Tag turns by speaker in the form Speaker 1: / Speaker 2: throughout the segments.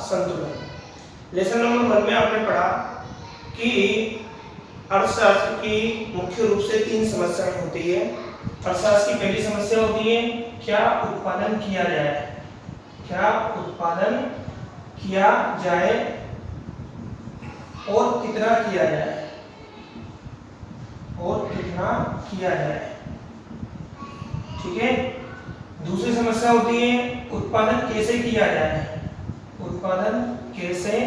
Speaker 1: संतुलन। Lesson number 1 में आपने पढ़ा कि अर्थशास्त्र की मुख्य रूप से 3 समस्याएं होती है। अर्थशास्त्र की पहली समस्या होती है क्या उत्पादन किया जाए, क्या उत्पादन किया जाए और कितना किया जाए, और कितना किया जाए। ठीक है। दूसरी समस्या होती है उत्पादन कैसे किया जाए, उत्पादन कैसे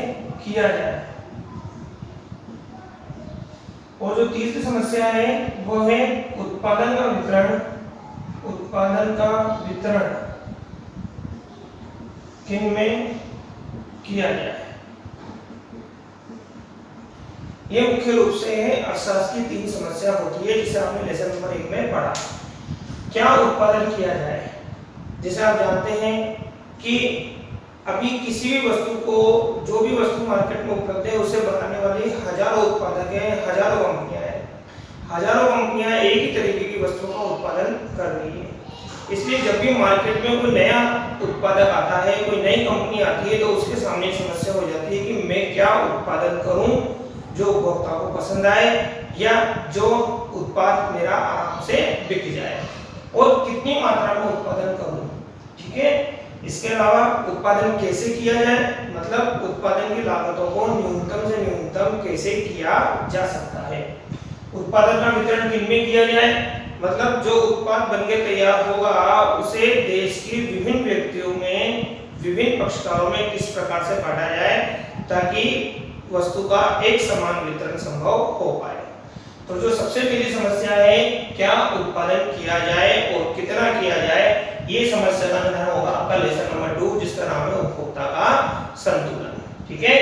Speaker 1: किया जाए। और जो तीसरी समस्या है वो है उत्पादन का वितरण, उत्पादन का वितरण किन में किया जाए। ये मुख्य रूप से है अर्थशास्त्र की 3 समस्या होती है जिसे आपने लेसन नंबर 1 में पढ़ा। क्या उत्पादन किया जाए, जैसे आप जानते हैं कि अभी किसी भी वस्तु को, जो भी वस्तु मार्केट में उपलब्ध है उसे बनाने वाली हजारों उत्पादक हैं, हजारों कंपनियां हैं। हजारों कंपनियां एक ही तरीके की वस्तुओं का उत्पादन कर रही है। इसलिए जब भी मार्केट में कोई नया उत्पादक आता है, कोई नई कंपनी आती है, तो उसके सामने समस्या हो जाती है कि मैं क्या उत्पादन करूं जो उपभोक्ता को पसंद आए या जो उत्पाद मेरा आराम से बिक जाए, और कितनी मात्रा में उत्पादन करूं। ठीक है। इसके अलावा उत्पादन कैसे किया जाए, मतलब उत्पादन की लागतों को न्यूनतम से न्यूनतम कैसे किया जा सकता है। उत्पादन का वितरण किन में किया जाए, मतलब जो उत्पाद बनके तैयार होगा उसे देश की विभिन्न व्यक्तियों में, विभिन्न पक्षकारों में किस प्रकार से बांटा जाए ताकि वस्तु का एक समान वितरण संभव हो पाए। तो जो सबसे पहली समस्या है क्या उत्पादन किया जाए और कितना किया जाए, ये समस्या का निदान होगा आपका लेसन नंबर 2 जिसका नाम है उपभोक्ता का संतुलन। ठीक है।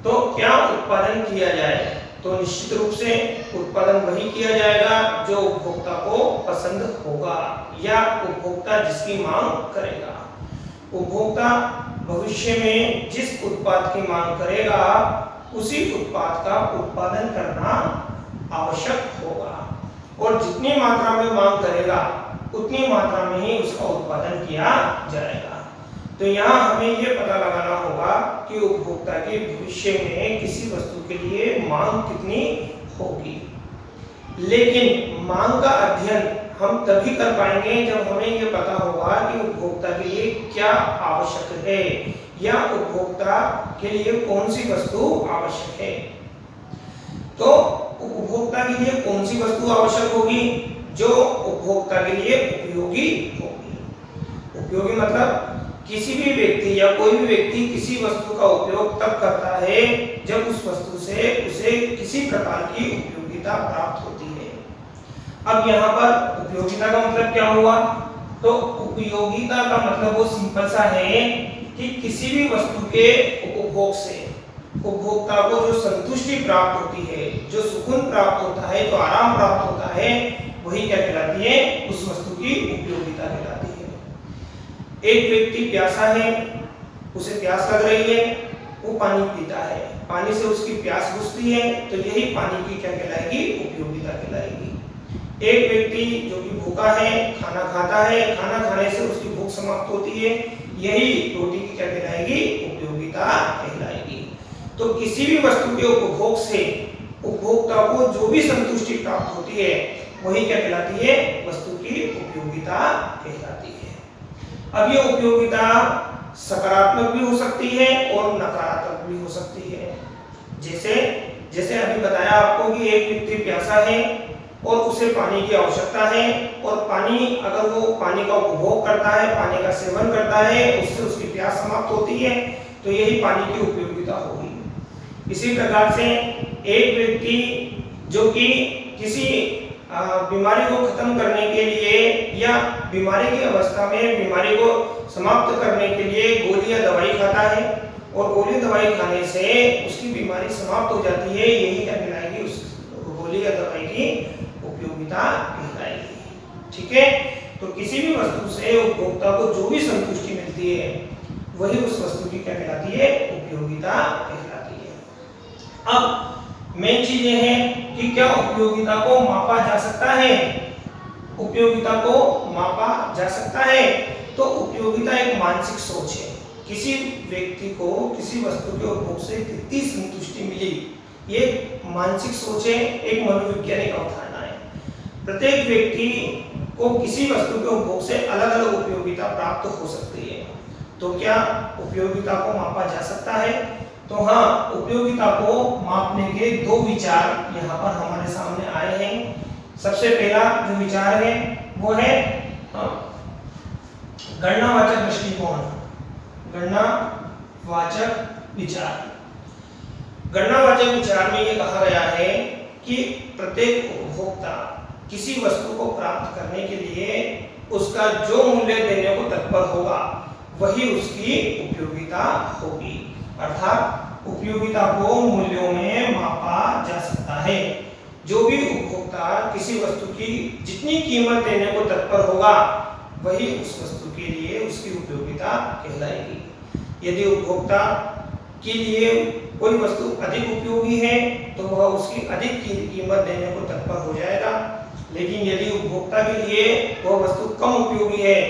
Speaker 1: तो क्या उत्पादन किया जाए, तो निश्चित रूप से उत्पादन वही किया जाएगा जो उपभोक्ता को पसंद होगा या उपभोक्ता जिसकी मांग करेगा। उपभोक्ता भविष्य में जिस उत्पाद की मांग करेगा उसी उत्पाद का उत्पादन करना आवश्यक होगा, और जितनी मात्रा में मांग करेगा उतनी मात्रा में ही उसका उत्पादन किया जाएगा। तो यहाँ हमें ये पता लगाना होगा कि उपभोक्ता के भविष्य में किसी वस्तु के लिए मांग कितनी होगी। लेकिन मांग का अध्ययन हम तभी कर पाएंगे जब हमें ये पता होगा कि उपभोक्ता के लिए क्या आवश्यक है या उपभोक्ता के लिए कौन सी वस्तु आवश्यक है। तो उपभोक्ता के लिए कौन सी वस्तु आवश्यक होगी, जो उपभोक्ता के लिए उपयोगी होगी। उपयोगी मतलब किसी भी व्यक्ति या कोई भी व्यक्ति किसी वस्तु का उपयोग तब करता है जब उस वस्तु से उसे किसी प्रकार की उपयोगिता प्राप्त होती है। अब यहाँ पर उपयोगिता का मतलब क्या हुआ, तो उपयोगिता का मतलब वो सिंपल सा है कि किसी भी वस्तु के उपभोग से उपभोक्ता को जो संतुष्टि प्राप्त होती है, जो सुकून प्राप्त होता है, जो आराम प्राप्त होता है, वही क्या कहलाती है, उस वस्तु की उपयोगिता कहलाती है। एक व्यक्ति प्यासा है, उसे प्यास लग रही है, वो पानी पीता है, पानी से उसकी प्यास बुझती है, तो यही पानी की क्या कहलाएगी, उपयोगिता कहलाएगी। एक व्यक्ति जो कि भूखा है, खाना खाता है, खाना खाने से उसकी भूख समाप्त होती है, यही रोटी की क्या कहलाएगी, उपयोगिता कहलाएगी। तो किसी भी वस्तु के उपभोग से उपभोक्ता को जो भी संतुष्टि प्राप्त होती है वही क्या कहलाती है, वस्तु की उपयोगिता कहलाती है। अब ये उपयोगिता सकारात्मक भी हो सकती है और नकारात्मक भी हो सकती है। जैसे अभी बताया आपको कि एक व्यक्ति प्यासा है और उसे पानी की आवश्यकता है, और पानी अगर वो पानी का उपभोग करता है, पानी का सेवन करता है, उससे उसकी प्यास समाप्त होती है, तो यही पानी की उपयोगिता होगी। इसी प्रकार से एक व्यक्ति जो कि किसी बीमारी को खत्म करने के लिए या बीमारी की अवस्था में बीमारी को समाप्त करने के लिए गोली या दवाई खाता है, और गोली दवाई खाने से उसकी बीमारी समाप्त हो जाती है, यही क्या कहलाएगी, उस गोली या दवाई की उपयोगिता कहलाएगी। ठीक है। तो किसी भी वस्तु से उपभोक्ता को जो भी संतुष्टि मिलती है वही उस वस्तु की क्या कहलाती है, उपयोगिता कहलाती है। अब मेन चीज ये है कि क्या उपयोगिता को मापा जा सकता है, उपयोगिता को मापा जा सकता है। तो उपयोगिता एक मानसिक सोच है। किसी व्यक्ति को किसी वस्तु के उपभोग से कितनी संतुष्टि मिली, ये मानसिक सोच है, एक मनोवैज्ञानिक अवधारणा है। प्रत्येक व्यक्ति को किसी वस्तु के उपभोग से अलग अलग उपयोगिता प्राप्त हो सकती है। तो क्या उपयोगिता को मापा जा सकता है? तो हाँ, उपयोगिता को मापने के दो विचार यहाँ पर हमारे सामने आए हैं। सबसे पहला जो विचार है वो है गणनावाचक दृष्टिकोण, गणनावाचक विचार। गणनावाचक विचार में ये कहा गया है कि प्रत्येक उपभोक्ता किसी वस्तु को प्राप्त करने के लिए उसका जो मूल्य देने को तत्पर होगा वही उसकी उपयोगिता होगी। अर्थात उपयोगिता को मूल्यों में मापा जा सकता है। जो भी उपभोक्ता किसी वस्तु की जितनी कीमत देने को तत्पर होगा वही उस वस्तु के लिए उसकी उपयोगिता कहलाएगी। यदि उपभोक्ता के लिए कोई वस्तु अधिक उपयोगी है तो वह उसकी अधिक कीमत देने को तत्पर हो जाएगा, लेकिन यदि उपभोक्ता के लिए वह वस्तु कम उपयोगी है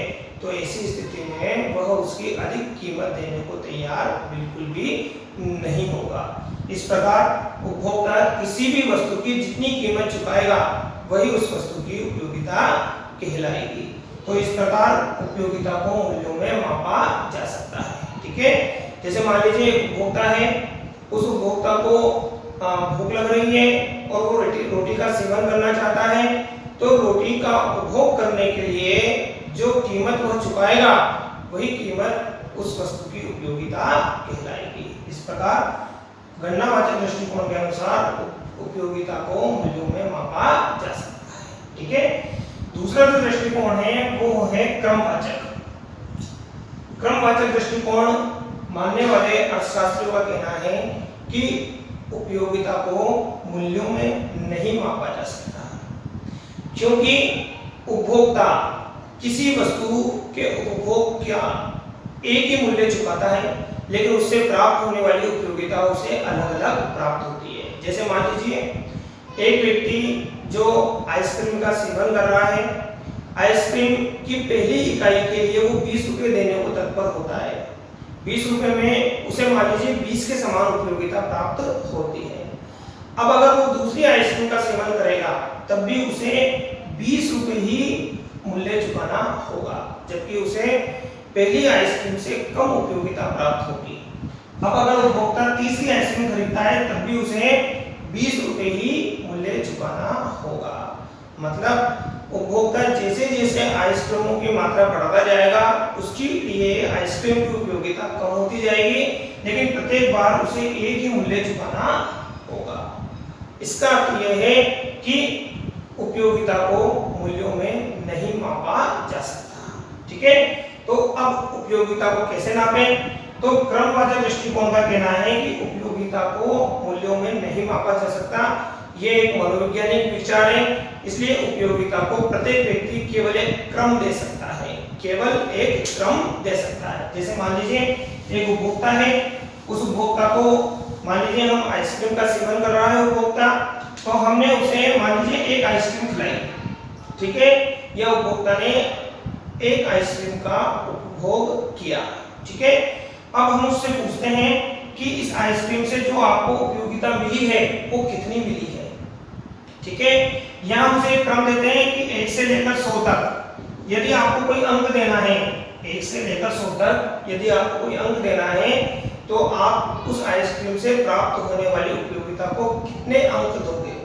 Speaker 1: तो ऐसी स्थिति में वह उसकी अधिक कीमत देने को तैयार बिल्कुल भी नहीं होगा। इस प्रकार उपभोक्ता किसी भी वस्तु की जितनी कीमत चुकाएगा वही उस वस्तु की उपयोगिता कहलाएगी। तो इस प्रकार उपयोगिता को मूल्यों में मापा जा सकता है। ठीक है, जैसे मान लीजिए एक उपभोक्ता है, उस उपभोक्ता को भूख लग रही है और वो रोटी का सेवन करना चाहता है, तो रोटी का उपभोग करने के लिए जो कीमत वह चुकाएगा वही कीमत उस वस्तु की उपयोगिता कहलाएगी। इस प्रकार गणनावाचक दृष्टिकोण के अनुसार उपयोगिता को मूल्यों में मापा जा सकता है। ठीक है, दूसरा जो दृष्टिकोण है वो है क्रमवाचक। क्रमवाचक दृष्टिकोण मानने वाले अर्थशास्त्रियों का कहना है कि उपयोगिता को मूल्यों में नहीं मापा जा सकता, क्योंकि उपभोक्ता किसी वस्तु के उपभोग का एक ही मूल्य चुकाता है, लेकिन उससे प्राप्त होने वाली उपयोगिता उसे अलग अलग प्राप्त होती है। जैसे मान लीजिए एक व्यक्ति जो आइसक्रीम का सेवन कर रहा है, आइसक्रीम की पहली इकाई के लिए वो 20 रुपये देने को तत्पर होता है। 20 रुपये में उसे मान लीजिए 20 के समान उपयोगिता प्राप्त होती है। अब अगर वो दूसरी आइसक्रीम का सेवन करेगा तब भी उसे 20 रुपये ही मूल्य चुकाना होगा, जबकि उसे पहली आइसक्रीम से कम उपयोगिता प्राप्त होगी। अब अगर उपभोक्ता तीसरी आइसक्रीम खरीदता है तब भी उसे 20 रुपये ही मूल्य चुकाना होगा। मतलब उपभोक्ता जैसे जैसे आइसक्रीमों की मात्रा बढ़ाता जाएगा उसके लिए आइसक्रीम की उपयोगिता कम होती जाएगी, लेकिन प्रत्येक बार उसे एक ही मूल्य चुकाना होगा। इसका अर्थ यह है कि उपयोगिता को मूल्यों में नहीं मापा जा सकता। ठीक है, तो अब उपयोगिता को कैसे नापें? तो क्रमवाचक दृष्टिकोण का कहना है कि उपयोगिता को मूल्यों में नहीं मापा जा सकता। ये एक मनोवैज्ञानिक विचार है, इसलिए उपयोगिता को प्रत्येक व्यक्ति केवल एक क्रम दे सकता है, केवल एक क्रम दे सकता है। जैसे मान लीजिए एक उपभोक्ता है, उस उपभोक्ता को मान लीजिए हम आइसक्रीम का सेवन कर रहा है उपभोक्ता, तो हमने उसे मान लीजिए एक आइसक्रीम खिलाई। ठीक है, यह उपभोक्ता ने एक आइसक्रीम का उपभोग किया। ठीक है, अब हम उससे पूछते हैं कि इस आइसक्रीम से जो आपको उपयोगिता मिली है वो कितनी मिली है। ठीक है, यहाँ हम उसे क्रम देते हैं कि 1 से लेकर 100 तक यदि आपको कोई अंक देना है, 1 से लेकर 100 तक यदि आपको कोई अंक देना है तो आप उस आइसक्रीम से प्राप्त होने वाली उपयोगिता को कितने अंक दोगे।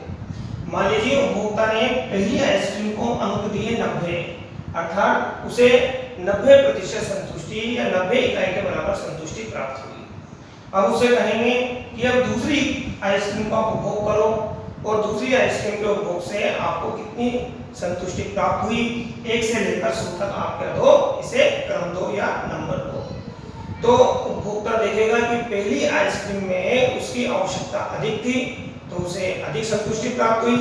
Speaker 1: मान लीजिए उपभोक्ता ने पहली आइसक्रीम को अंक दिए 90, अर्थात उसे 90% संतुष्टि या 90 इकाई के बराबर संतुष्टि प्राप्त हुई। अब उसे कहेंगे कि अब दूसरी आइसक्रीम का उपभोग करो और दूसरी आइसक्रीम के उपभोग से आपको कितनी संतुष्टि प्राप्त हुई। 1 से लेकर 100 तक आप क्या दो, इसे क्रम दो या नंबर दो। तो उपभोक्ता देखेगा कि पहली आइसक्रीम में उसकी आवश्यकता अधिक थी तो उसे अधिक संतुष्टि प्राप्त हुई,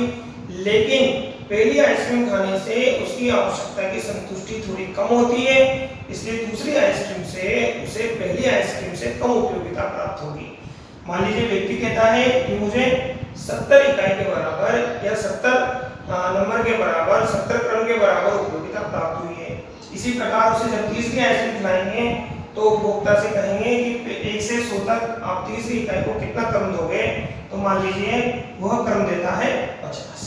Speaker 1: लेकिन पहली आइसक्रीम खाने से उसकी आवश्यकता की संतुष्टि थोड़ी कम होती है, इसलिए दूसरी आइसक्रीम से उसे पहली आइसक्रीम से कम उपयोगिता प्राप्त होगी। मान लीजिए व्यक्ति कहता है कि मुझे 70 इकाई के बराबर या 70 नंबर के बराबर 70 क्रम के बराबर उपयोगिता प्राप्त हुई है। इसी प्रकार उसे जब तीसरी आइसक्रीम खिलाएंगे तो उपभोक्ता से कहेंगे कि 1 से 100 तक आप तीसरी इकाई को कितना क्रम दोगे, तो मान लीजिए वह क्रम देता है 50।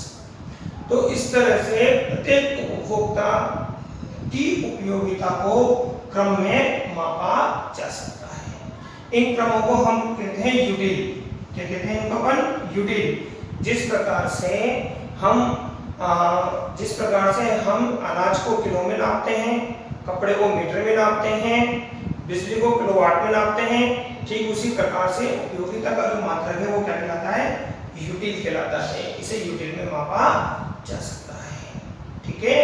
Speaker 1: तो इस तरह से प्रत्येक उपभोक्ता की उपयोगिता को क्रम में मापा जा सकता है। इन क्रमों को हम कहते हैं यूटिल। क्या कहते हैं इनको अपन? यूटिल। जिस प्रकार से हम अनाज को किलो में नापते हैं, कपड़े को मीटर में नापते हैं, बिजली को किलोवाट में नापते हैं, ठीक उसी प्रकार से उपयोगिता का जो मात्रक है वो क्या कहलाता है? यूटिल कहलाता है। इसे यूटिल में मापा जा सकता है। ठीक है।